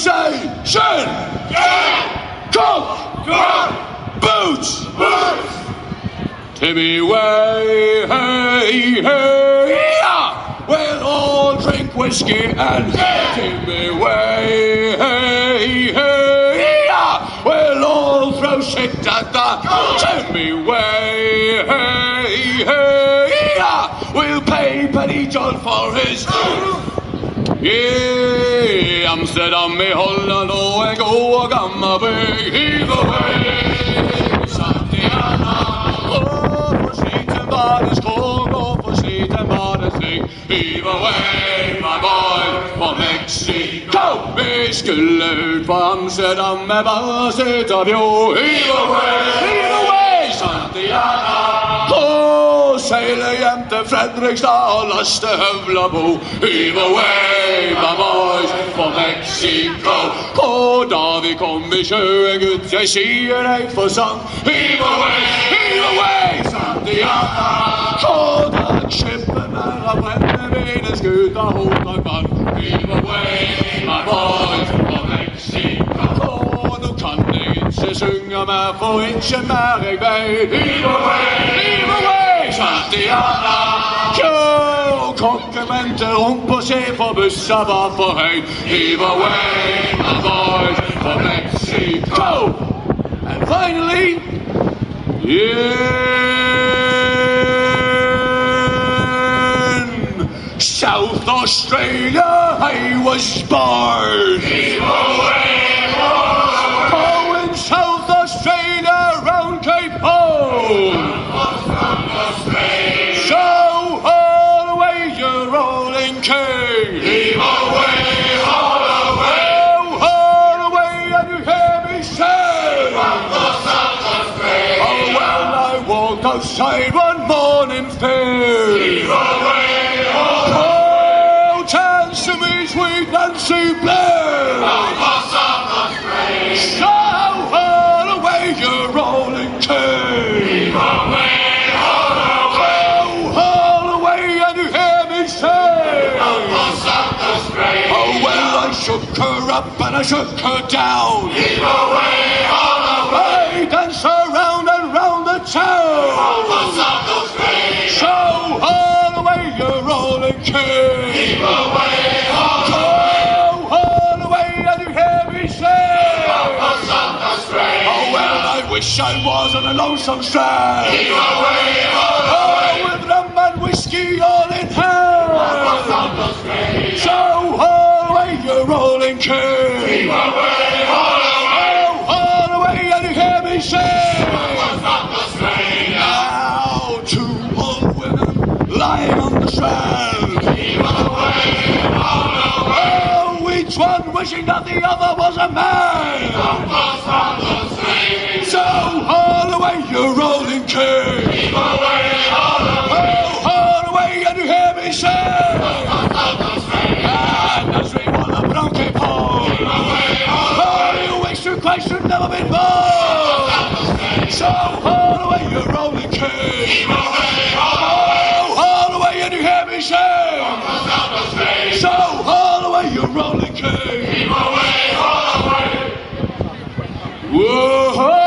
say, Shin, Cook, Boots, Timmy way, hey, hey, yeah. We'll all drink whiskey and Timmy way, hey, hey, yeah. We'll all throw shit at the Timmy way, hey, hey, yeah. We'll pay Penny John for his yeah, Amsterdam, me Holland, oh, and go a gamma big heave away, Santiana, go for sheet and bodies, go for sheet and bodies, heave away, my boy, for Mexico. Vi skulle ut på Amsterdam med bare sitt av jo, heave away, Santiana. Seile hjem til Fredrikstad og laste høvla på. Heave away, my boys, for Mexico. Og da vi kom I sjøen, gutt, jeg sier deg for sant. Heave away, Santiana. Og da skippen av brennevinen skuta hodet vann. Heave away, my boys, for Mexico. Og nå kan jeg ikke synge mer, for ikke mer jeg vei. Heave away, Santiana. Jo, kokken venter rundt på seg, for bussa var for høy. Heave away, my boys, for Mexico. And finally, in South Australia I was born. Heave away, oh, in South Australia round Cape Horn. Heave away, haul away, oh, haul away, and you hear me say, from the South Australia. Oh, well, I walked outside one morning fair. Heave away, haul away, oh, chance to me, sweet Nancy Blair. From the South Australia. So haul away your rolling cane. Heave away, haul away, oh, haul away, and you hear me say, oh, well, I shook her up and I shook her down. Heave away, all away, dance around and round the town. So all away your rolling cane. Heave away, all away, and you hear me say, oh, well, I wish I was on a lonesome strand. Heave away, oh, with rum and whiskey all in hand. So all away your rolling cane. Heave away, all away, and you hear me say, now two old women lying on the strand. Heave away, all away, oh, each one wishing that the other was a man. So all away your rolling cane. Heave away, all away, and you hear me say, Christ should never been born. So haul away your rolling cane. Oh, haul away, and you hear me say, so haul away your rolling cane. Whoa.